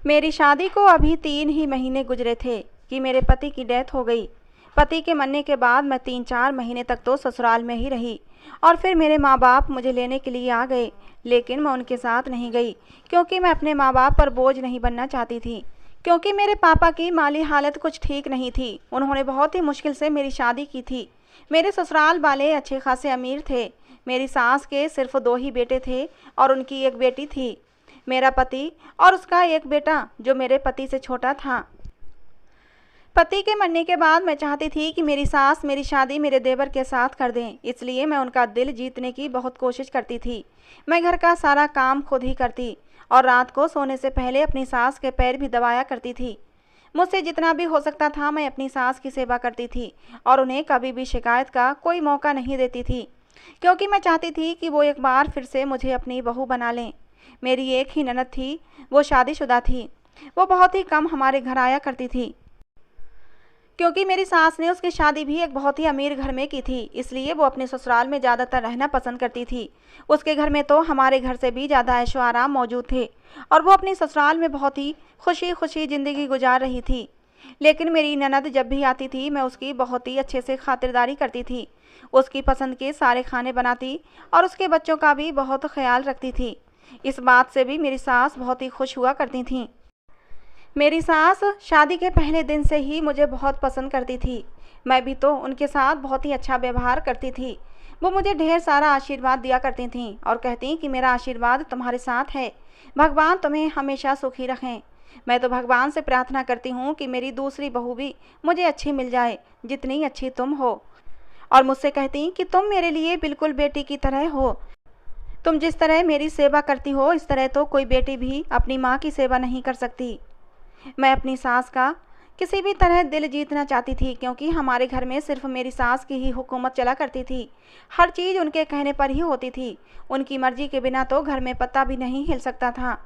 मेरी शादी को अभी 3 ही महीने गुजरे थे कि मेरे पति की डेथ हो गई। पति के मरने के बाद मैं 3-4 महीने तक तो ससुराल में ही रही और फिर मेरे माँ बाप मुझे लेने के लिए आ गए, लेकिन मैं उनके साथ नहीं गई क्योंकि मैं अपने माँ बाप पर बोझ नहीं बनना चाहती थी। क्योंकि मेरे पापा की माली हालत कुछ ठीक नहीं थी। उन्होंने बहुत ही मुश्किल से मेरी शादी की थी। मेरे ससुराल वाले अच्छे खासे अमीर थे। मेरी सास के सिर्फ 2 ही बेटे थे और उनकी एक बेटी थी। मेरा पति और उसका एक बेटा जो मेरे पति से छोटा था। पति के मरने के बाद मैं चाहती थी कि मेरी सास मेरी शादी मेरे देवर के साथ कर दें, इसलिए मैं उनका दिल जीतने की बहुत कोशिश करती थी। मैं घर का सारा काम खुद ही करती और रात को सोने से पहले अपनी सास के पैर भी दबाया करती थी। मुझसे जितना भी हो सकता था मैं अपनी सास की सेवा करती थी और उन्हें कभी भी शिकायत का कोई मौका नहीं देती थी, क्योंकि मैं चाहती थी कि वो एक बार फिर से मुझे अपनी बहू बना लें। मेरी एक ही ननद थी, वो शादीशुदा थी। वो बहुत ही कम हमारे घर आया करती थी, क्योंकि मेरी सास ने उसकी शादी भी एक बहुत ही अमीर घर में की थी, इसलिए वो अपने ससुराल में ज़्यादातर रहना पसंद करती थी। उसके घर में तो हमारे घर से भी ज़्यादा ऐशो आराम मौजूद थे और वो अपने ससुराल में बहुत ही खुशी खुशी ज़िंदगी गुजार रही थी। लेकिन मेरी ननद जब भी आती थी मैं उसकी बहुत ही अच्छे से खातिरदारी करती थी, उसकी पसंद के सारे खाने बनाती और उसके बच्चों का भी बहुत ख्याल रखती थी। इस बात से भी मेरी सास बहुत ही खुश हुआ करती थीं। मेरी सास शादी के पहले दिन से ही मुझे बहुत पसंद करती थी। मैं भी तो उनके साथ बहुत ही अच्छा व्यवहार करती थी। वो मुझे ढेर सारा आशीर्वाद दिया करती थीं और कहती कि मेरा आशीर्वाद तुम्हारे साथ है, भगवान तुम्हें हमेशा सुखी रखें। मैं तो भगवान से प्रार्थना करती हूँ कि मेरी दूसरी बहू भी मुझे अच्छी मिल जाए, जितनी अच्छी तुम हो। और मुझसे कहती कि तुम मेरे लिए बिल्कुल बेटी की तरह हो। तुम जिस तरह मेरी सेवा करती हो, इस तरह तो कोई बेटी भी अपनी माँ की सेवा नहीं कर सकती। मैं अपनी सास का किसी भी तरह दिल जीतना चाहती थी, क्योंकि हमारे घर में सिर्फ मेरी सास की ही हुकूमत चला करती थी। हर चीज़ उनके कहने पर ही होती थी। उनकी मर्जी के बिना तो घर में पत्ता भी नहीं हिल सकता था।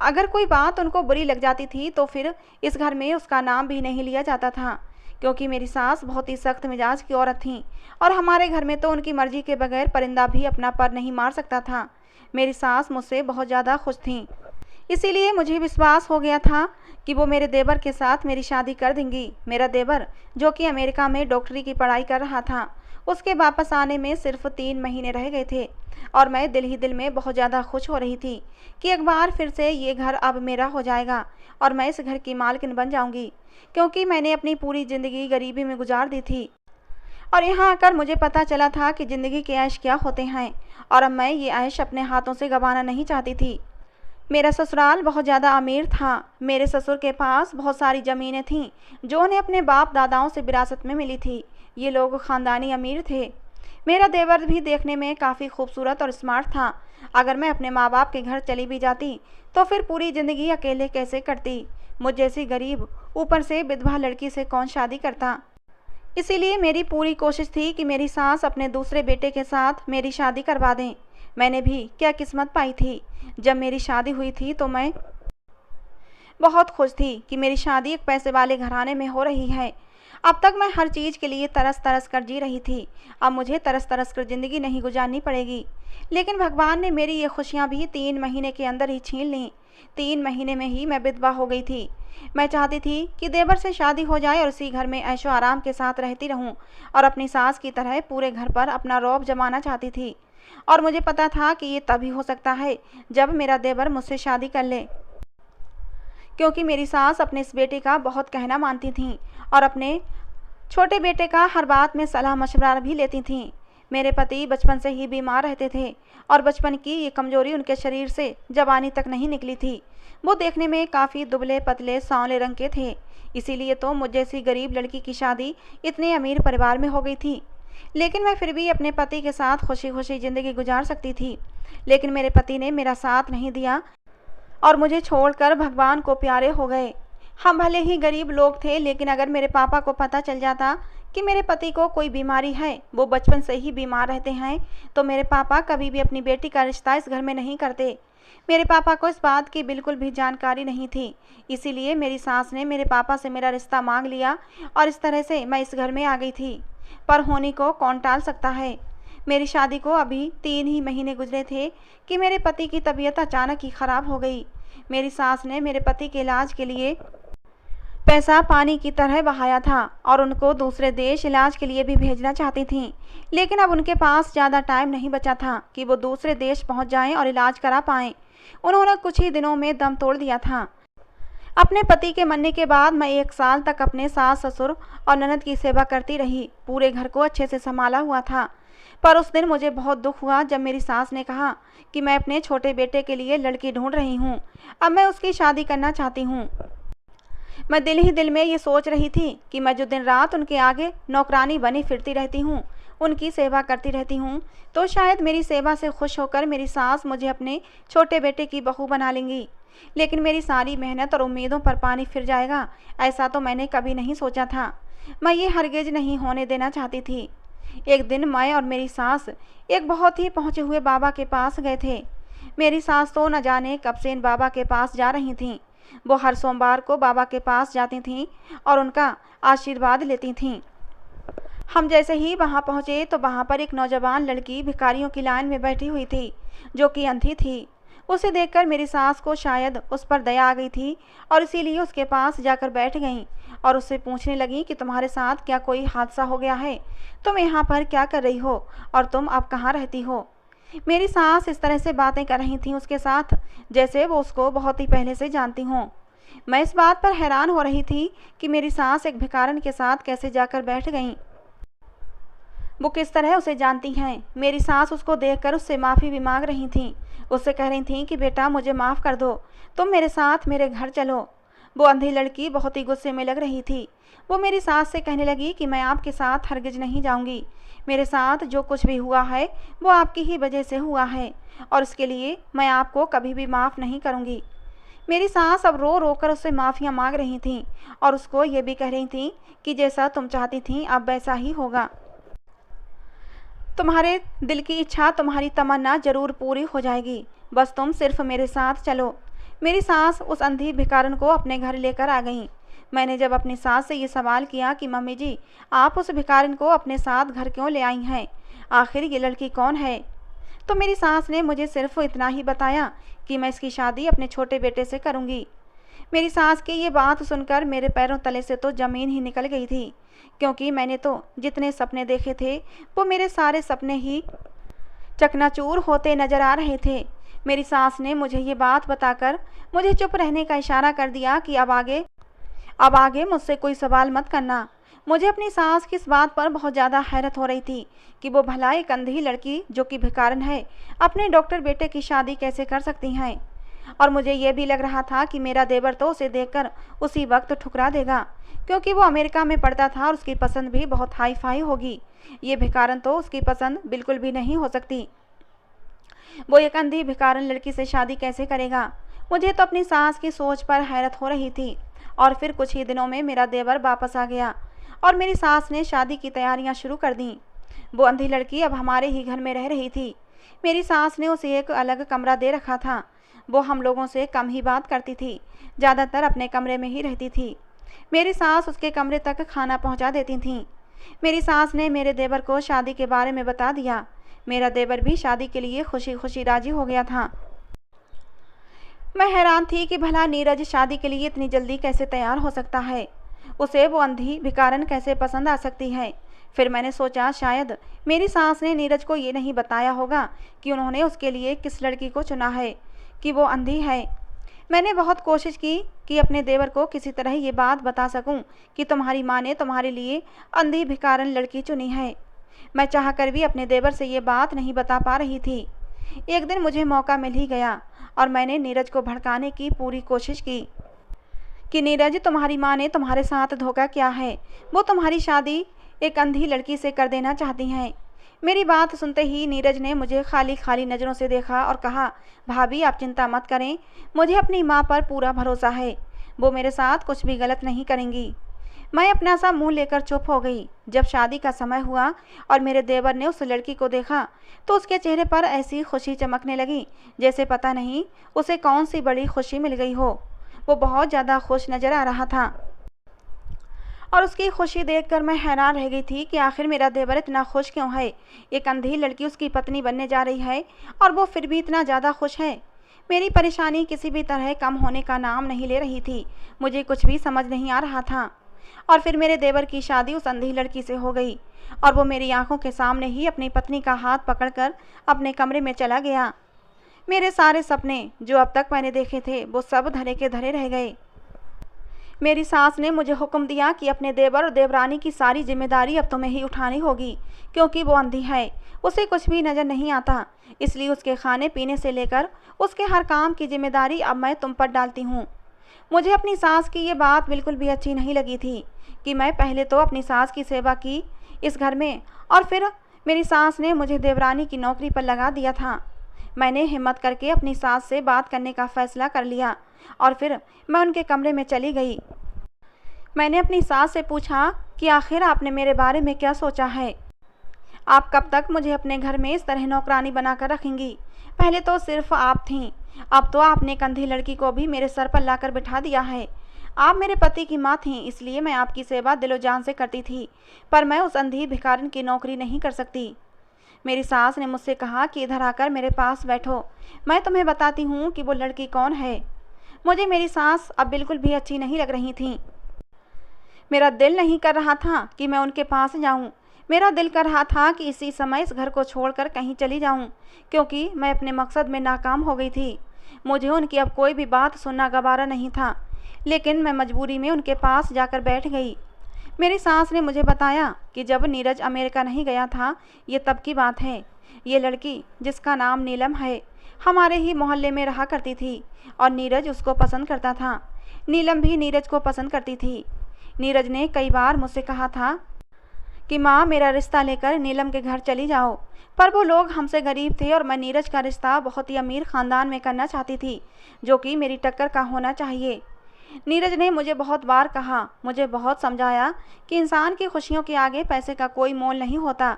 अगर कोई बात उनको बुरी लग जाती थी तो फिर इस घर में उसका नाम भी नहीं लिया जाता था, क्योंकि मेरी सास बहुत ही सख्त मिजाज की औरत थी और हमारे घर में तो उनकी मर्जी के बगैर परिंदा भी अपना पर नहीं मार सकता था। मेरी सास मुझसे बहुत ज़्यादा खुश थीं, इसीलिए मुझे विश्वास हो गया था कि वो मेरे देवर के साथ मेरी शादी कर देंगी। मेरा देवर, जो कि अमेरिका में डॉक्टरी की पढ़ाई कर रहा था, उसके वापस आने में सिर्फ 3 महीने रह गए थे और मैं दिल ही दिल में बहुत ज़्यादा खुश हो रही थी कि एक बार फिर से ये घर अब मेरा हो जाएगा और मैं इस घर की मालकिन बन जाऊंगी, क्योंकि मैंने अपनी पूरी ज़िंदगी गरीबी में गुजार दी थी और यहाँ आकर मुझे पता चला था कि ज़िंदगी के ऐश क्या होते हैं और अब मैं ये ऐश अपने हाथों से गंवाना नहीं चाहती थी। मेरा ससुराल बहुत ज़्यादा अमीर था। मेरे ससुर के पास बहुत सारी ज़मीनें थीं जो उन्हें अपने बाप दादाओं से विरासत में मिली थी। ये लोग ख़ानदानी अमीर थे। मेरा देवर भी देखने में काफ़ी खूबसूरत और स्मार्ट था। अगर मैं अपने माँ बाप के घर चली भी जाती तो फिर पूरी ज़िंदगी अकेले कैसे कटती। मुझ जैसी गरीब, ऊपर से विधवा लड़की से कौन शादी करता। इसीलिए मेरी पूरी कोशिश थी कि मेरी सास अपने दूसरे बेटे के साथ मेरी शादी करवा दें। मैंने भी क्या किस्मत पाई थी। जब मेरी शादी हुई थी तो मैं बहुत खुश थी कि मेरी शादी एक पैसे वाले घराने में हो रही है। अब तक मैं हर चीज़ के लिए तरस तरस कर जी रही थी। अब मुझे तरस तरस कर ज़िंदगी नहीं गुजारनी पड़ेगी। लेकिन भगवान ने मेरी ये खुशियाँ भी 3 महीने के अंदर ही छीन लीं। 3 महीने में ही मैं विधवा हो गई थी। मैं चाहती थी कि देवर से शादी हो जाए और उसी घर में ऐशो आराम के साथ रहती रहूं और अपनी सास की तरह पूरे घर पर अपना रौब जमाना चाहती थी। और मुझे पता था कि ये तभी हो सकता है जब मेरा देवर मुझसे शादी कर ले, क्योंकि मेरी सास अपने इस बेटे का बहुत कहना मानती थीं और अपने छोटे बेटे का हर बात में सलाह मशवरा भी लेती थीं। मेरे पति बचपन से ही बीमार रहते थे और बचपन की ये कमजोरी उनके शरीर से जवानी तक नहीं निकली थी। वो देखने में काफ़ी दुबले पतले सांवले रंग के थे। इसीलिए तो मुझ जैसी गरीब लड़की की शादी इतने अमीर परिवार में हो गई थी। लेकिन मैं फिर भी अपने पति के साथ खुशी खुशी ज़िंदगी गुजार सकती थी। लेकिन मेरे पति ने मेरा साथ नहीं दिया और मुझे छोड़कर भगवान को प्यारे हो गए। हम भले ही गरीब लोग थे, लेकिन अगर मेरे पापा को पता चल जाता कि मेरे पति को कोई बीमारी है, वो बचपन से ही बीमार रहते हैं, तो मेरे पापा कभी भी अपनी बेटी का रिश्ता इस घर में नहीं करते। मेरे पापा को इस बात की बिल्कुल भी जानकारी नहीं थी। इसीलिए मेरी सास ने मेरे पापा से मेरा रिश्ता मांग लिया और इस तरह से मैं इस घर में आ गई थी। पर होनी को कौन टाल सकता है। मेरी शादी को अभी 3 ही महीने गुजरे थे कि मेरे पति की तबीयत अचानक ही ख़राब हो गई। मेरी सास ने मेरे पति के इलाज के लिए पैसा पानी की तरह बहाया था और उनको दूसरे देश इलाज के लिए भी भेजना चाहती थीं। लेकिन अब उनके पास ज़्यादा टाइम नहीं बचा था कि वो दूसरे देश पहुंच जाएं और इलाज करा पाएं। उन्होंने कुछ ही दिनों में दम तोड़ दिया था। अपने पति के मरने के बाद मैं 1 साल तक अपने सास ससुर और ननद की सेवा करती रही। पूरे घर को अच्छे से संभाला हुआ था। पर उस दिन मुझे बहुत दुख हुआ जब मेरी सास ने कहा कि मैं अपने छोटे बेटे के लिए लड़की ढूंढ रही हूँ। अब मैं उसकी शादी करना चाहती हूँ। मैं दिल ही दिल में ये सोच रही थी कि मैं जो दिन रात उनके आगे नौकरानी बनी फिरती रहती हूँ, उनकी सेवा करती रहती हूँ, तो शायद मेरी सेवा से खुश होकर मेरी सास मुझे अपने छोटे बेटे की बहू बना लेंगी। लेकिन मेरी सारी मेहनत और उम्मीदों पर पानी फिर जाएगा, ऐसा तो मैंने कभी नहीं सोचा था। मैं ये हरगिज नहीं होने देना चाहती थी। एक दिन मैं और मेरी सास एक बहुत ही पहुँचे हुए बाबा के पास गए थे। मेरी सास तो न जाने कब से इन बाबा के पास जा रही थीं। वो हर सोमवार को बाबा के पास जाती थीं और उनका आशीर्वाद लेती थीं। हम जैसे ही वहाँ पहुँचे तो वहाँ पर एक नौजवान लड़की भिखारियों की लाइन में बैठी हुई थी, जो कि अंधी थी। उसे देखकर मेरी सास को शायद उस पर दया आ गई थी और इसीलिए उसके पास जाकर बैठ गईं और उससे पूछने लगी कि तुम्हारे साथ क्या कोई हादसा हो गया है? तुम यहाँ पर क्या कर रही हो और तुम अब कहाँ रहती हो? मेरी सास इस तरह से बातें कर रही थी उसके साथ जैसे वो उसको बहुत ही पहले से जानती हों। मैं इस बात पर हैरान हो रही थी कि मेरी सास एक भिखारन के साथ कैसे जाकर बैठ गईं। वो किस तरह उसे जानती हैं। मेरी सास उसको देखकर उससे माफ़ी भी मांग रही थीं। उससे कह रही थीं कि बेटा मुझे माफ़ कर दो, तुम मेरे साथ मेरे घर चलो। वो अंधी लड़की बहुत ही गुस्से में लग रही थी। वो मेरी सास से कहने लगी कि मैं आपके साथ हरगिज नहीं जाऊंगी। मेरे साथ जो कुछ भी हुआ है वो आपकी ही वजह से हुआ है और इसके लिए मैं आपको कभी भी माफ़ नहीं करूंगी। मेरी सास अब रो रो कर उससे माफ़ियाँ मांग रही थीं और उसको ये भी कह रही थीं कि जैसा तुम चाहती थीं अब वैसा ही होगा। तुम्हारे दिल की इच्छा, तुम्हारी तमन्ना जरूर पूरी हो जाएगी, बस तुम सिर्फ मेरे साथ चलो। मेरी सास उस अंधी भिखारन को अपने घर लेकर आ गईं। मैंने जब अपनी सास से ये सवाल किया कि मम्मी जी, आप उस भिखारिन को अपने साथ घर क्यों ले आई हैं? आखिर ये लड़की कौन है? तो मेरी सास ने मुझे सिर्फ इतना ही बताया कि मैं इसकी शादी अपने छोटे बेटे से करूँगी। मेरी सास की ये बात सुनकर मेरे पैरों तले से तो ज़मीन ही निकल गई थी, क्योंकि मैंने तो जितने सपने देखे थे वो मेरे सारे सपने ही चकनाचूर होते नजर आ रहे थे। मेरी सास ने मुझे ये बात बताकर मुझे चुप रहने का इशारा कर दिया कि अब आगे मुझसे कोई सवाल मत करना। मुझे अपनी सास की इस बात पर बहुत ज़्यादा हैरत हो रही थी कि वो भला एक अंधी लड़की जो कि भिखारन है अपने डॉक्टर बेटे की शादी कैसे कर सकती हैं। और मुझे ये भी लग रहा था कि मेरा देवर तो उसे देखकर उसी वक्त ठुकरा देगा, क्योंकि वो अमेरिका में पढ़ता था और उसकी पसंद भी बहुत हाई फाई होगी। ये भिखारन तो उसकी पसंद बिल्कुल भी नहीं हो सकती। वो एक अंधी भिखारन लड़की से शादी कैसे करेगा? मुझे तो अपनी सास की सोच पर हैरत हो रही थी। और फिर कुछ ही दिनों में मेरा देवर वापस आ गया और मेरी सास ने शादी की तैयारियां शुरू कर दी। वो अंधी लड़की अब हमारे ही घर में रह रही थी। मेरी सास ने उसे एक अलग कमरा दे रखा था। वो हम लोगों से कम ही बात करती थी, ज़्यादातर अपने कमरे में ही रहती थी। मेरी सास उसके कमरे तक खाना पहुंचा देती थी। मेरी सास ने मेरे देवर को शादी के बारे में बता दिया। मेरा देवर भी शादी के लिए खुशी खुशी राजी हो गया था। मैं हैरान थी कि भला नीरज शादी के लिए इतनी जल्दी कैसे तैयार हो सकता है। उसे वो अंधी भिखारन कैसे पसंद आ सकती है। फिर मैंने सोचा शायद मेरी सास ने नीरज को ये नहीं बताया होगा कि उन्होंने उसके लिए किस लड़की को चुना है, कि वो अंधी है। मैंने बहुत कोशिश की कि अपने देवर को किसी तरह ये बात बता सकूं कि तुम्हारी माँ ने तुम्हारे लिए अंधी भिखारन लड़की चुनी है। मैं चाहकर भी अपने देवर से ये बात नहीं बता पा रही थी। एक दिन मुझे मौका मिल ही गया और मैंने नीरज को भड़काने की पूरी कोशिश की कि नीरज, तुम्हारी माँ ने तुम्हारे साथ धोखा किया है। वो तुम्हारी शादी एक अंधी लड़की से कर देना चाहती हैं। मेरी बात सुनते ही नीरज ने मुझे खाली खाली नज़रों से देखा और कहा, भाभी आप चिंता मत करें, मुझे अपनी माँ पर पूरा भरोसा है, वो मेरे साथ कुछ भी गलत नहीं करेंगी। मैं अपना सा मुंह लेकर चुप हो गई। जब शादी का समय हुआ और मेरे देवर ने उस लड़की को देखा तो उसके चेहरे पर ऐसी खुशी चमकने लगी जैसे पता नहीं उसे कौन सी बड़ी खुशी मिल गई हो। वो बहुत ज़्यादा खुश नज़र आ रहा था और उसकी खुशी देखकर मैं हैरान रह गई थी कि आखिर मेरा देवर इतना खुश क्यों है। एक अंधी लड़की उसकी पत्नी बनने जा रही है और वो फिर भी इतना ज़्यादा खुश है। मेरी परेशानी किसी भी तरह कम होने का नाम नहीं ले रही थी। मुझे कुछ भी समझ नहीं आ रहा था। और फिर मेरे देवर की शादी उस अंधी लड़की से हो गई और वो मेरी आंखों के सामने ही अपनी पत्नी का हाथ पकड़कर अपने कमरे में चला गया। मेरे सारे सपने जो अब तक मैंने देखे थे वो सब धरे के धरे रह गए। मेरी सास ने मुझे हुक्म दिया कि अपने देवर और देवरानी की सारी जिम्मेदारी अब तुम्हें ही उठानी होगी, क्योंकि वो अंधी है, उसे कुछ भी नज़र नहीं आता, इसलिए उसके खाने पीने से लेकर उसके हर काम की जिम्मेदारी अब मैं तुम पर डालती हूँ। मुझे अपनी सास की ये बात बिल्कुल भी अच्छी नहीं लगी थी कि मैं पहले तो अपनी सास की सेवा की इस घर में और फिर मेरी सास ने मुझे देवरानी की नौकरी पर लगा दिया था। मैंने हिम्मत करके अपनी सास से बात करने का फ़ैसला कर लिया और फिर मैं उनके कमरे में चली गई। मैंने अपनी सास से पूछा कि आखिर आपने मेरे बारे में क्या सोचा है? आप कब तक मुझे अपने घर में इस तरह नौकरानी बनाकर रखेंगी? पहले तो सिर्फ आप थीं, अब तो आपने एक अंधी लड़की को भी मेरे सर पर लाकर बिठा दिया है। आप मेरे पति की माँ थीं, इसलिए मैं आपकी सेवा दिलो जान से करती थी, पर मैं उस अंधी भिखारिन की नौकरी नहीं कर सकती। मेरी सास ने मुझसे कहा कि इधर आकर मेरे पास बैठो, मैं तुम्हें बताती हूँ कि वो लड़की कौन है। मुझे मेरी सास अब बिल्कुल भी अच्छी नहीं लग रही थी। मेरा दिल नहीं कर रहा था कि मैं उनके पास जाऊं। मेरा दिल कर रहा था कि इसी समय इस घर को छोड़कर कहीं चली जाऊं, क्योंकि मैं अपने मकसद में नाकाम हो गई थी। मुझे उनकी अब कोई भी बात सुनना गवारा नहीं था, लेकिन मैं मजबूरी में उनके पास जाकर बैठ गई। मेरी सास ने मुझे बताया कि जब नीरज अमेरिका नहीं गया था, ये तब की बात है। ये लड़की, जिसका नाम नीलम है, हमारे ही मोहल्ले में रहा करती थी और नीरज उसको पसंद करता था। नीलम भी नीरज को पसंद करती थी। नीरज ने कई बार मुझसे कहा था कि माँ, मेरा रिश्ता लेकर नीलम के घर चली जाओ, पर वो लोग हमसे गरीब थे और मैं नीरज का रिश्ता बहुत ही अमीर ख़ानदान में करना चाहती थी, जो कि मेरी टक्कर का होना चाहिए। नीरज ने मुझे बहुत बार कहा, मुझे बहुत समझाया कि इंसान की खुशियों के आगे पैसे का कोई मोल नहीं होता,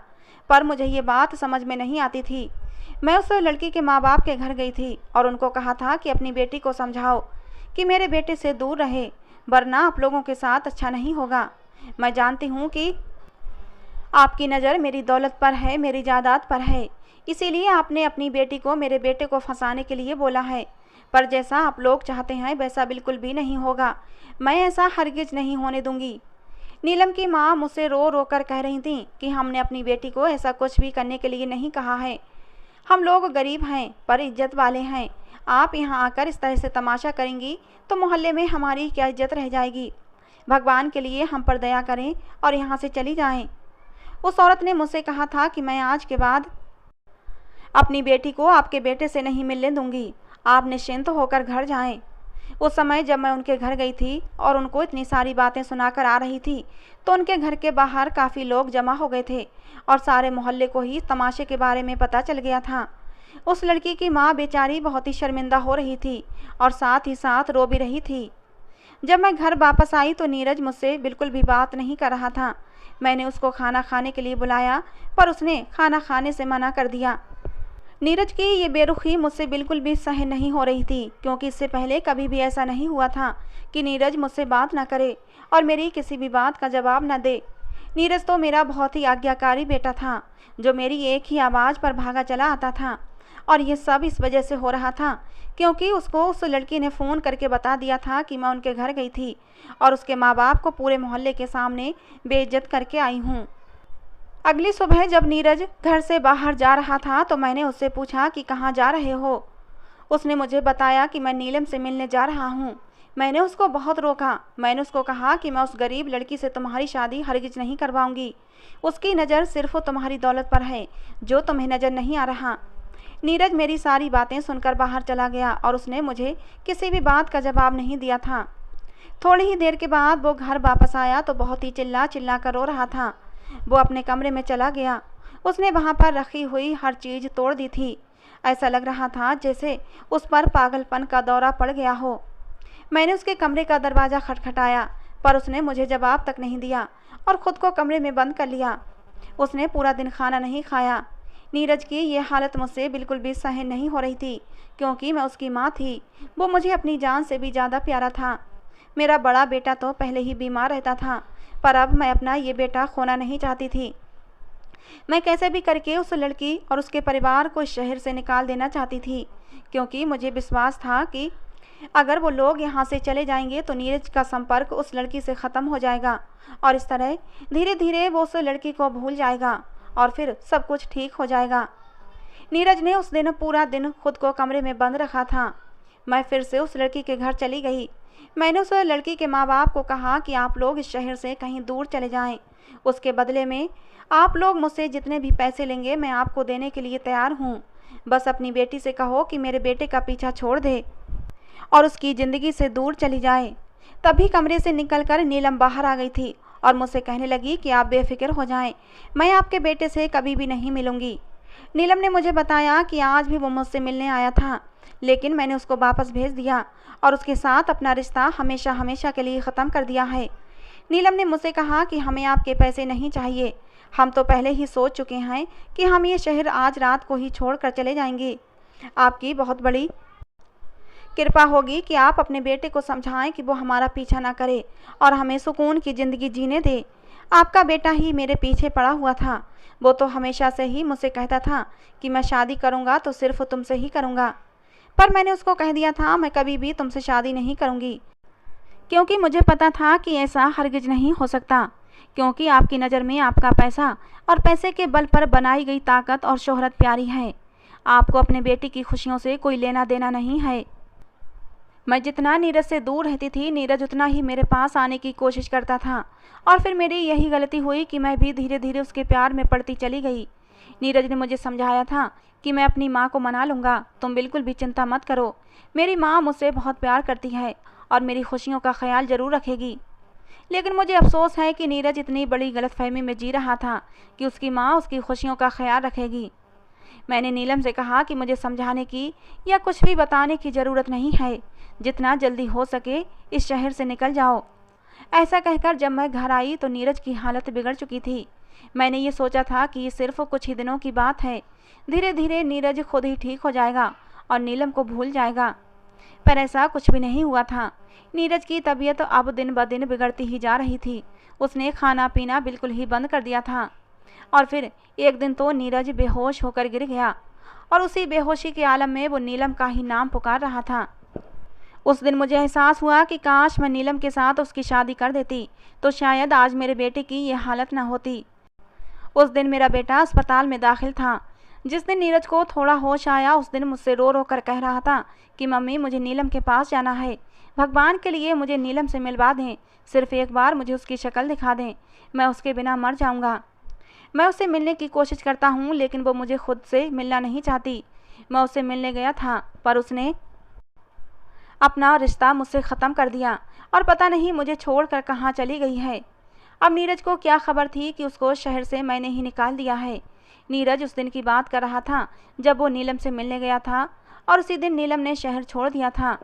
पर मुझे ये बात समझ में नहीं आती थी। मैं उस लड़की के माँ बाप के घर गई थी और उनको कहा था कि अपनी बेटी को समझाओ कि मेरे बेटे से दूर रहे, वरना आप लोगों के साथ अच्छा नहीं होगा। मैं जानती हूँ कि आपकी नज़र मेरी दौलत पर है, मेरी जायदाद पर है, इसीलिए आपने अपनी बेटी को मेरे बेटे को फंसाने के लिए बोला है, पर जैसा आप लोग चाहते हैं वैसा बिल्कुल भी नहीं होगा। मैं ऐसा हरगिज नहीं होने दूंगी। नीलम की माँ मुझसे रो रो कर कह रही थी कि हमने अपनी बेटी को ऐसा कुछ भी करने के लिए नहीं कहा है। हम लोग गरीब हैं पर इज्जत वाले हैं। आप यहाँ आकर इस तरह से तमाशा करेंगी तो मोहल्ले में हमारी क्या इज्जत रह जाएगी। भगवान के लिए हम पर दया करें और यहाँ से चली जाएं। उस औरत ने मुझसे कहा था कि मैं आज के बाद अपनी बेटी को आपके बेटे से नहीं मिलने दूंगी। आप निश्चिंत होकर घर जाएं। उस समय जब मैं उनके घर गई थी और उनको इतनी सारी बातें सुनाकर आ रही थी, तो उनके घर के बाहर काफ़ी लोग जमा हो गए थे और सारे मोहल्ले को ही तमाशे के बारे में पता चल गया था। उस लड़की की माँ बेचारी बहुत ही शर्मिंदा हो रही थी और साथ ही साथ रो भी रही थी। जब मैं घर वापस आई तो नीरज मुझसे बिल्कुल भी बात नहीं कर रहा था। मैंने उसको खाना खाने के लिए बुलाया, पर उसने खाना खाने से मना कर दिया। नीरज की ये बेरुखी मुझसे बिल्कुल भी सहन नहीं हो रही थी, क्योंकि इससे पहले कभी भी ऐसा नहीं हुआ था कि नीरज मुझसे बात ना करे और मेरी किसी भी बात का जवाब न दे। नीरज तो मेरा बहुत ही आज्ञाकारी बेटा था, जो मेरी एक ही आवाज़ पर भागा चला आता था, और ये सब इस वजह से हो रहा था क्योंकि उसको उस लड़की ने फ़ोन करके बता दिया था कि मैं उनके घर गई थी और उसके माँ बाप को पूरे मोहल्ले के सामने बेइज्जत करके आई हूँ। अगली सुबह जब नीरज घर से बाहर जा रहा था तो मैंने उससे पूछा कि कहाँ जा रहे हो। उसने मुझे बताया कि मैं नीलम से मिलने जा रहा हूँ। मैंने उसको बहुत रोका। मैंने उसको कहा कि मैं उस गरीब लड़की से तुम्हारी शादी हरगिज नहीं करवाऊंगी। उसकी नज़र सिर्फ तुम्हारी दौलत पर है, जो तुम्हें नज़र नहीं आ रहा। नीरज मेरी सारी बातें सुनकर बाहर चला गया और उसने मुझे किसी भी बात का जवाब नहीं दिया था। थोड़ी ही देर के बाद वो घर वापस आया तो बहुत ही चिल्ला चिल्ला कर रो रहा था। वो अपने कमरे में चला गया। उसने वहाँ पर रखी हुई हर चीज़ तोड़ दी थी। ऐसा लग रहा था जैसे उस पर पागलपन का दौरा पड़ गया हो। मैंने उसके कमरे का दरवाज़ा खटखटाया, पर उसने मुझे जवाब तक नहीं दिया और ख़ुद को कमरे में बंद कर लिया। उसने पूरा दिन खाना नहीं खाया। नीरज की ये हालत मुझसे बिल्कुल भी सहन नहीं हो रही थी, क्योंकि मैं उसकी माँ थी। वो मुझे अपनी जान से भी ज़्यादा प्यारा था। मेरा बड़ा बेटा तो पहले ही बीमार रहता था, पर अब मैं अपना ये बेटा खोना नहीं चाहती थी। मैं कैसे भी करके उस लड़की और उसके परिवार को इस शहर से निकाल देना चाहती थी, क्योंकि मुझे विश्वास था कि अगर वो लोग यहाँ से चले जाएंगे तो नीरज का संपर्क उस लड़की से ख़त्म हो जाएगा और इस तरह धीरे धीरे वो उस लड़की को भूल जाएगा और फिर सब कुछ ठीक हो जाएगा। नीरज ने उस दिन पूरा दिन खुद को कमरे में बंद रखा था। मैं फिर से उस लड़की के घर चली गई। मैंने उस लड़की के माँ बाप को कहा कि आप लोग इस शहर से कहीं दूर चले जाएं। उसके बदले में आप लोग मुझसे जितने भी पैसे लेंगे मैं आपको देने के लिए तैयार हूँ। बस अपनी बेटी से कहो कि मेरे बेटे का पीछा छोड़ दे और उसकी ज़िंदगी से दूर चली जाए। तभी कमरे से निकलकर नीलम बाहर आ गई थी और मुझसे कहने लगी कि आप बेफिक्र हो जाएं, मैं आपके बेटे से कभी भी नहीं मिलूंगी। नीलम ने मुझे बताया कि आज भी वो मुझसे मिलने आया था, लेकिन मैंने उसको वापस भेज दिया और उसके साथ अपना रिश्ता हमेशा हमेशा के लिए ख़त्म कर दिया है। नीलम ने मुझसे कहा कि हमें आपके पैसे नहीं चाहिए, हम तो पहले ही सोच चुके हैं कि हम ये शहर आज रात को ही छोड़ कर चले जाएंगे। आपकी बहुत बड़ी कृपा होगी कि आप अपने बेटे को समझाएं कि वो हमारा पीछा ना करे और हमें सुकून की ज़िंदगी जीने दे। आपका बेटा ही मेरे पीछे पड़ा हुआ था। वो तो हमेशा से ही मुझसे कहता था कि मैं शादी करूँगा तो सिर्फ तुमसे ही करूँगा, पर मैंने उसको कह दिया था मैं कभी भी तुमसे शादी नहीं करूँगी, क्योंकि मुझे पता था कि ऐसा हरगिज नहीं हो सकता, क्योंकि आपकी नज़र में आपका पैसा और पैसे के बल पर बनाई गई ताकत और शोहरत प्यारी है। आपको अपने बेटे की खुशियों से कोई लेना देना नहीं है। मैं जितना नीरज से दूर रहती थी, नीरज उतना ही मेरे पास आने की कोशिश करता था और फिर मेरी यही गलती हुई कि मैं भी धीरे धीरे उसके प्यार में पड़ती चली गई। नीरज ने मुझे समझाया था कि मैं अपनी माँ को मना लूँगा, तुम बिल्कुल भी चिंता मत करो, मेरी माँ मुझसे बहुत प्यार करती है और मेरी खुशियों का ख्याल ज़रूर रखेगी। लेकिन मुझे अफसोस है कि नीरज इतनी बड़ी गलतफहमी में जी रहा था कि उसकी माँ उसकी खुशियों का ख्याल रखेगी। मैंने नीलम से कहा कि मुझे समझाने की या कुछ भी बताने की ज़रूरत नहीं है, जितना जल्दी हो सके इस शहर से निकल जाओ। ऐसा कहकर जब मैं घर आई तो नीरज की हालत बिगड़ चुकी थी। मैंने ये सोचा था कि ये सिर्फ कुछ ही दिनों की बात है, धीरे धीरे नीरज खुद ही ठीक हो जाएगा और नीलम को भूल जाएगा, पर ऐसा कुछ भी नहीं हुआ था। नीरज की तबीयत अब दिन ब दिन बिगड़ती ही जा रही थी। उसने खाना पीना बिल्कुल ही बंद कर दिया था और फिर एक दिन तो नीरज बेहोश होकर गिर गया और उसी बेहोशी के आलम में वो नीलम का ही नाम पुकार रहा था। उस दिन मुझे एहसास हुआ कि काश मैं नीलम के साथ उसकी शादी कर देती तो शायद आज मेरे बेटे की ये हालत न होती। उस दिन मेरा बेटा अस्पताल में दाखिल था। जिस दिन नीरज को थोड़ा होश आया उस दिन मुझसे रो रो कर कह रहा था कि मम्मी मुझे नीलम के पास जाना है, भगवान के लिए मुझे नीलम से मिलवा दें, सिर्फ एक बार मुझे उसकी शक्ल दिखा दें, मैं उसके बिना मर जाऊंगा। मैं उससे मिलने की कोशिश करता हूँ लेकिन वो मुझे खुद से मिलना नहीं चाहती। मैं उससे मिलने गया था पर उसने अपना रिश्ता मुझसे ख़त्म कर दिया और पता नहीं मुझे छोड़कर कहाँ चली गई है। अब नीरज को क्या खबर थी कि उसको शहर से मैंने ही निकाल दिया है। नीरज उस दिन की बात कर रहा था जब वो नीलम से मिलने गया था और उसी दिन नीलम ने शहर छोड़ दिया था।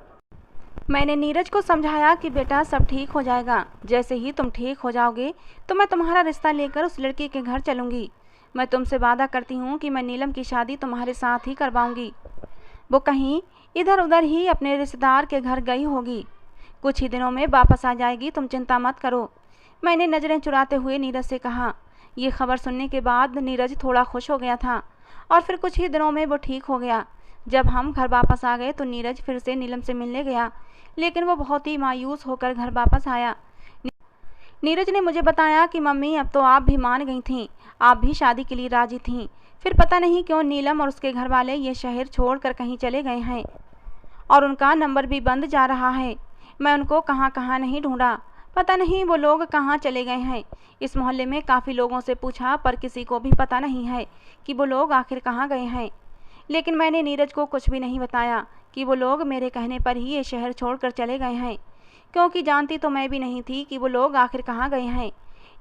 मैंने नीरज को समझाया कि बेटा सब ठीक हो जाएगा, जैसे ही तुम ठीक हो जाओगे तो मैं तुम्हारा रिश्ता लेकर उस लड़की के घर चलूँगी। मैं तुमसे वादा करती हूँ कि मैं नीलम की शादी तुम्हारे साथ ही करवाऊँगी। वो कहीं इधर उधर ही अपने रिश्तेदार के घर गई होगी, कुछ ही दिनों में वापस आ जाएगी, तुम चिंता मत करो। मैंने नज़रें चुराते हुए नीरज से कहा। ये खबर सुनने के बाद नीरज थोड़ा खुश हो गया था और फिर कुछ ही दिनों में वो ठीक हो गया। जब हम घर वापस आ गए तो नीरज फिर से नीलम से मिलने गया, लेकिन वो बहुत ही मायूस होकर घर वापस आया। नीरज ने मुझे बताया कि मम्मी अब तो आप भी मान गई थीं, आप भी शादी के लिए राजी थीं, फिर पता नहीं क्यों नीलम और उसके घर वाले ये शहर छोड़कर कहीं चले गए हैं और उनका नंबर भी बंद जा रहा है। मैं उनको कहाँ कहाँ नहीं ढूंढा, पता नहीं वो लोग कहाँ चले गए हैं। इस मोहल्ले में काफ़ी लोगों से पूछा पर किसी को भी पता नहीं है कि वो लोग आखिर कहाँ गए हैं। लेकिन मैंने नीरज को कुछ भी नहीं बताया कि वो लोग मेरे कहने पर ही ये शहर छोड़कर चले गए हैं, क्योंकि जानती तो मैं भी नहीं थी कि वो लोग आखिर कहाँ गए हैं।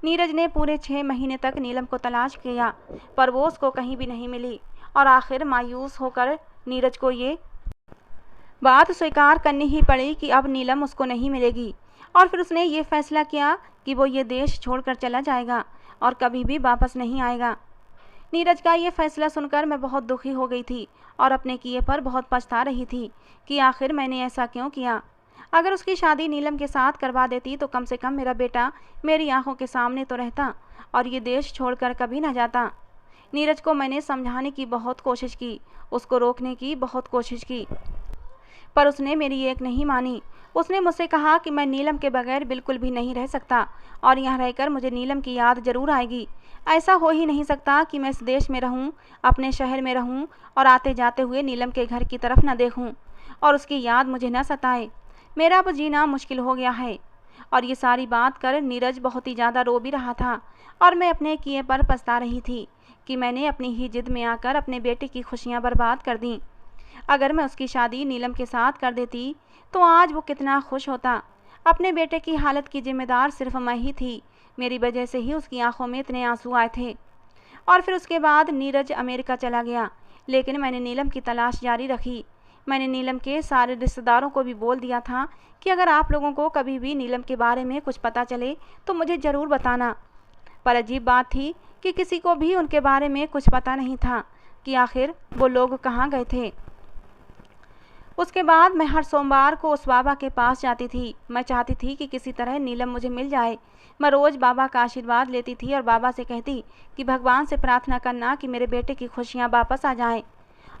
नीरज ने पूरे 6 महीने तक नीलम को तलाश किया पर वो उसको कहीं भी नहीं मिली और आखिर मायूस होकर नीरज को ये बात स्वीकार करनी ही पड़ी कि अब नीलम उसको नहीं मिलेगी और फिर उसने ये फैसला किया कि वो ये देश छोड़कर चला जाएगा और कभी भी वापस नहीं आएगा। नीरज का ये फैसला सुनकर मैं बहुत दुखी हो गई थी और अपने किए पर बहुत पछता रही थी कि आखिर मैंने ऐसा क्यों किया। अगर उसकी शादी नीलम के साथ करवा देती तो कम से कम मेरा बेटा मेरी आंखों के सामने तो रहता और ये देश छोड़कर कभी ना जाता। नीरज को मैंने समझाने की बहुत कोशिश की, उसको रोकने की बहुत कोशिश की, पर उसने मेरी एक नहीं मानी। उसने मुझसे कहा कि मैं नीलम के बगैर बिल्कुल भी नहीं रह सकता और यहाँ रहकर मुझे नीलम की याद जरूर आएगी। ऐसा हो ही नहीं सकता कि मैं इस देश में रहूं, अपने शहर में रहूं और आते जाते हुए नीलम के घर की तरफ न देखूं और उसकी याद मुझे न सताए। मेरा अब जीना मुश्किल हो गया है। और ये सारी बात कर नीरज बहुत ही ज़्यादा रो भी रहा था और मैं अपने किए पर पछता रही थी कि मैंने अपनी ही जिद में आकर अपने बेटे की खुशियाँ बर्बाद कर दी। अगर मैं उसकी शादी नीलम के साथ कर देती तो आज वो कितना खुश होता। अपने बेटे की हालत की जिम्मेदार सिर्फ मैं ही थी। मेरी वजह से ही उसकी आंखों में इतने आंसू आए थे। और फिर उसके बाद नीरज अमेरिका चला गया, लेकिन मैंने नीलम की तलाश जारी रखी। मैंने नीलम के सारे रिश्तेदारों को भी बोल दिया था कि अगर आप लोगों को कभी भी नीलम के बारे में कुछ पता चले तो मुझे ज़रूर बताना। पर अजीब बात थी कि किसी को भी उनके बारे में कुछ पता नहीं था कि आखिर वो लोग कहाँ गए थे। उसके बाद मैं हर सोमवार को उस बाबा के पास जाती थी। मैं चाहती थी कि किसी तरह नीलम मुझे मिल जाए। मैं रोज़ बाबा का आशीर्वाद लेती थी और बाबा से कहती कि भगवान से प्रार्थना करना कि मेरे बेटे की खुशियाँ वापस आ जाएं।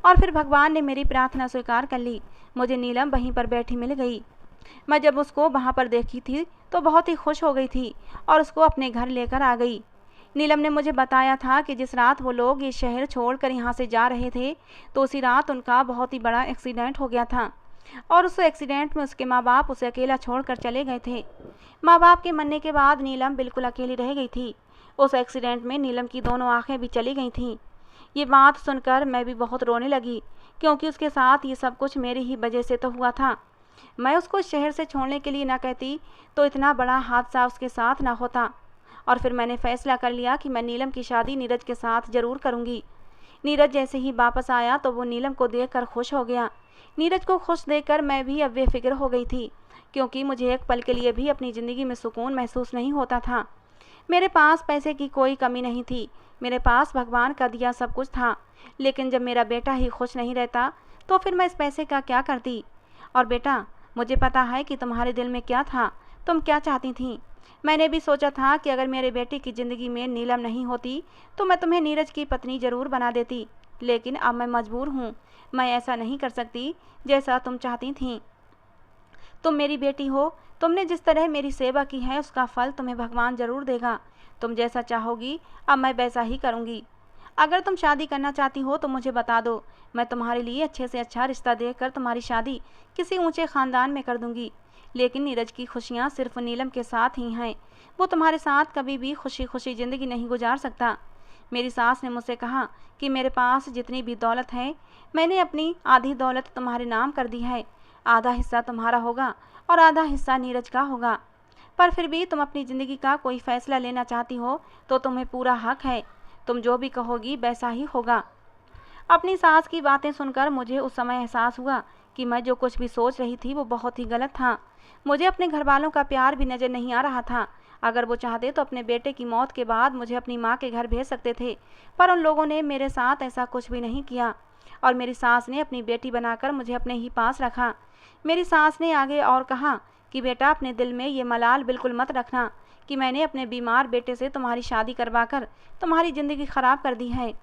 और फिर भगवान ने मेरी प्रार्थना स्वीकार कर ली। मुझे नीलम वहीं पर बैठी मिल गई। मैं जब उसको वहाँ पर देखी थी तो बहुत ही खुश हो गई थी और उसको अपने घर लेकर आ गई। नीलम ने मुझे बताया था कि जिस रात वो लोग ये शहर छोड़कर यहाँ से जा रहे थे तो उसी रात उनका बहुत ही बड़ा एक्सीडेंट हो गया था और उस एक्सीडेंट में उसके माँ बाप उसे अकेला छोड़कर चले गए थे। माँ बाप के मरने के बाद नीलम बिल्कुल अकेली रह गई थी। उस एक्सीडेंट में नीलम की दोनों आंखें भी चली गई थीं। ये बात सुनकर मैं भी बहुत रोने लगी, क्योंकि उसके साथ ये सब कुछ मेरी ही वजह से तो हुआ था। मैं उसको शहर से छोड़ने के लिए ना कहती तो इतना बड़ा हादसा उसके साथ ना होता। और फिर मैंने फैसला कर लिया कि मैं नीलम की शादी नीरज के साथ ज़रूर करूँगी। नीरज जैसे ही वापस आया तो वो नीलम को देखकर खुश हो गया। नीरज को खुश देखकर मैं भी अब बेफिक्र हो गई थी, क्योंकि मुझे एक पल के लिए भी अपनी ज़िंदगी में सुकून महसूस नहीं होता था। मेरे पास पैसे की कोई कमी नहीं थी, मेरे पास भगवान का दिया सब कुछ था, लेकिन जब मेरा बेटा ही खुश नहीं रहता तो फिर मैं इस पैसे का क्या करती। और बेटा, मुझे पता है कि तुम्हारे दिल में क्या था, तुम क्या चाहती थीं। मैंने भी सोचा था कि अगर मेरे बेटे की ज़िंदगी में नीलम नहीं होती तो मैं तुम्हें नीरज की पत्नी ज़रूर बना देती, लेकिन अब मैं मजबूर हूँ। मैं ऐसा नहीं कर सकती जैसा तुम चाहती थीं। तुम मेरी बेटी हो, तुमने जिस तरह मेरी सेवा की है उसका फल तुम्हें भगवान ज़रूर देगा। तुम जैसा चाहोगी अब मैं वैसा ही करूँगी। अगर तुम शादी करना चाहती हो तो मुझे बता दो, मैं तुम्हारे लिए अच्छे से अच्छा रिश्ता देखकर तुम्हारी शादी किसी ऊंचे ख़ानदान में कर दूँगी। लेकिन नीरज की खुशियाँ सिर्फ नीलम के साथ ही हैं। वो तुम्हारे साथ कभी भी खुशी खुशी ज़िंदगी नहीं गुजार सकता। मेरी सास ने मुझसे कहा कि मेरे पास जितनी भी दौलत है मैंने अपनी आधी दौलत तुम्हारे नाम कर दी है। आधा हिस्सा तुम्हारा होगा और आधा हिस्सा नीरज का होगा। पर फिर भी तुम अपनी ज़िंदगी का कोई फ़ैसला लेना चाहती हो तो तुम्हें पूरा हक है। तुम जो भी कहोगी वैसा ही होगा। अपनी सास की बातें सुनकर मुझे उस समय एहसास हुआ कि मैं जो कुछ भी सोच रही थी वो बहुत ही गलत था। मुझे अपने घर वालों का प्यार भी नज़र नहीं आ रहा था। अगर वो चाहते तो अपने बेटे की मौत के बाद मुझे अपनी माँ के घर भेज सकते थे, पर उन लोगों ने मेरे साथ ऐसा कुछ भी नहीं किया और मेरी सास ने अपनी बेटी बनाकर मुझे अपने ही पास रखा। मेरी सास ने आगे और कहा कि बेटा, अपने दिल में ये मलाल बिल्कुल मत रखना कि मैंने अपने बीमार बेटे से तुम्हारी शादी करवाकर तुम्हारी ज़िंदगी ख़राब कर दी है।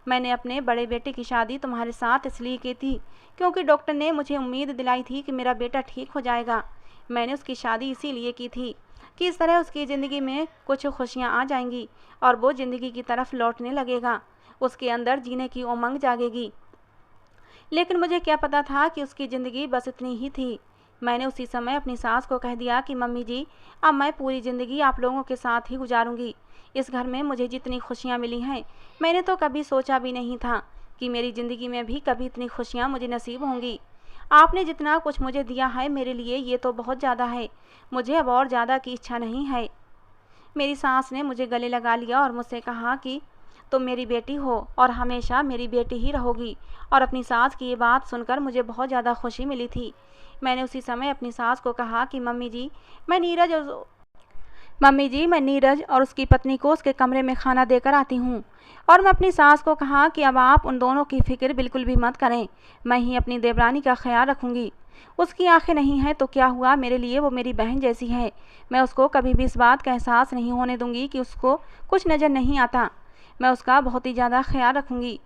मैंने अपने बड़े बेटे की शादी तुम्हारे साथ इसलिए की थी क्योंकि डॉक्टर ने मुझे उम्मीद दिलाई थी कि मेरा बेटा ठीक हो जाएगा। मैंने उसकी शादी इसीलिए की थी कि इस तरह उसकी ज़िंदगी में कुछ खुशियाँ आ जाएंगी और वो ज़िंदगी की तरफ लौटने लगेगा, उसके अंदर जीने की उमंग जागेगी। लेकिन मुझे क्या पता था कि उसकी ज़िंदगी बस इतनी ही थी। मैंने उसी समय अपनी सास को कह दिया कि मम्मी जी, अब मैं पूरी ज़िंदगी आप लोगों के साथ ही गुजारूंगी। इस घर में मुझे जितनी खुशियाँ मिली हैं मैंने तो कभी सोचा भी नहीं था कि मेरी ज़िंदगी में भी कभी इतनी खुशियाँ मुझे नसीब होंगी। आपने जितना कुछ मुझे दिया है मेरे लिए ये तो बहुत ज़्यादा है, मुझे अब और ज़्यादा की इच्छा नहीं है। मेरी सास ने मुझे गले लगा लिया और मुझसे कहा कि तुम मेरी बेटी हो और हमेशा मेरी बेटी ही रहोगी। और अपनी सास की ये बात सुनकर मुझे बहुत ज़्यादा खुशी मिली थी। मैंने उसी समय अपनी सास को कहा कि मम्मी जी, मैं नीरज और उसकी पत्नी को उसके कमरे में खाना देकर आती हूँ। और मैं अपनी सास को कहा कि अब आप उन दोनों की फिक्र बिल्कुल भी मत करें, मैं ही अपनी देवरानी का ख्याल रखूँगी। उसकी आंखें नहीं हैं तो क्या हुआ, मेरे लिए वो मेरी बहन जैसी है। मैं उसको कभी भी इस बात का एहसास नहीं होने दूंगी कि उसको कुछ नज़र नहीं आता। मैं उसका बहुत ही ज़्यादा ख्याल रखूँगी।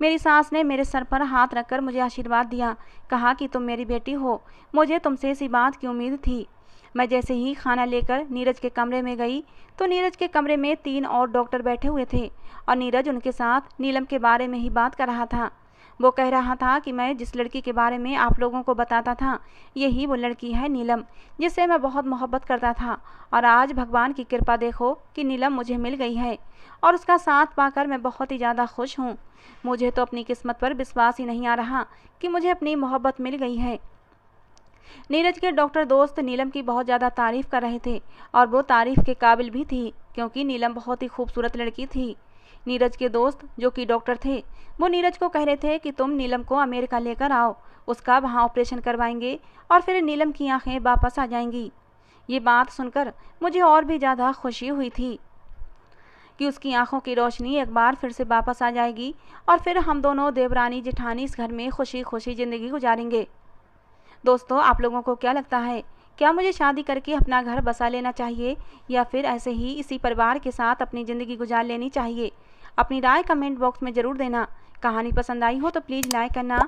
मेरी सास ने मेरे सर पर हाथ रखकर मुझे आशीर्वाद दिया, कहा कि तुम मेरी बेटी हो, मुझे तुमसे इसी बात की उम्मीद थी। मैं जैसे ही खाना लेकर नीरज के कमरे में गई तो नीरज के कमरे में 3 और डॉक्टर बैठे हुए थे और नीरज उनके साथ नीलम के बारे में ही बात कर रहा था। वो कह रहा था कि मैं जिस लड़की के बारे में आप लोगों को बताता था, यही वो लड़की है नीलम, जिससे मैं बहुत मोहब्बत करता था। और आज भगवान की कृपा देखो कि नीलम मुझे मिल गई है और उसका साथ पाकर मैं बहुत ही ज़्यादा खुश हूँ। मुझे तो अपनी किस्मत पर विश्वास ही नहीं आ रहा कि मुझे अपनी मोहब्बत मिल गई है। नीरज के डॉक्टर दोस्त नीलम की बहुत ज़्यादा तारीफ़ कर रहे थे और वो तारीफ़ के काबिल भी थी, क्योंकि नीलम बहुत ही खूबसूरत लड़की थी। नीरज के दोस्त जो कि डॉक्टर थे, वो नीरज को कह रहे थे कि तुम नीलम को अमेरिका लेकर आओ, उसका वहाँ ऑपरेशन करवाएंगे और फिर नीलम की आंखें वापस आ जाएंगी। ये बात सुनकर मुझे और भी ज़्यादा खुशी हुई थी कि उसकी आंखों की रोशनी एक बार फिर से वापस आ जाएगी और फिर हम दोनों देवरानी जेठानी इस घर में खुशी खुशी ज़िंदगी गुजारेंगे। दोस्तों, आप लोगों को क्या लगता है, क्या मुझे शादी करके अपना घर बसा लेना चाहिए या फिर ऐसे ही इसी परिवार के साथ अपनी ज़िंदगी गुजार लेनी चाहिए? अपनी राय कमेंट बॉक्स में ज़रूर देना। कहानी पसंद आई हो तो प्लीज़ लाइक करना।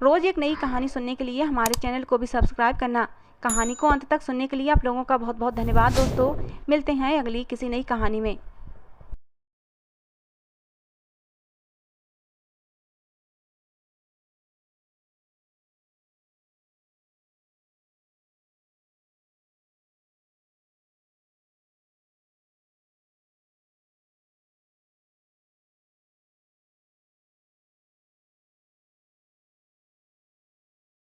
रोज़ एक नई कहानी सुनने के लिए हमारे चैनल को भी सब्सक्राइब करना। कहानी को अंत तक सुनने के लिए आप लोगों का बहुत बहुत धन्यवाद दोस्तों। मिलते हैं अगली किसी नई कहानी में।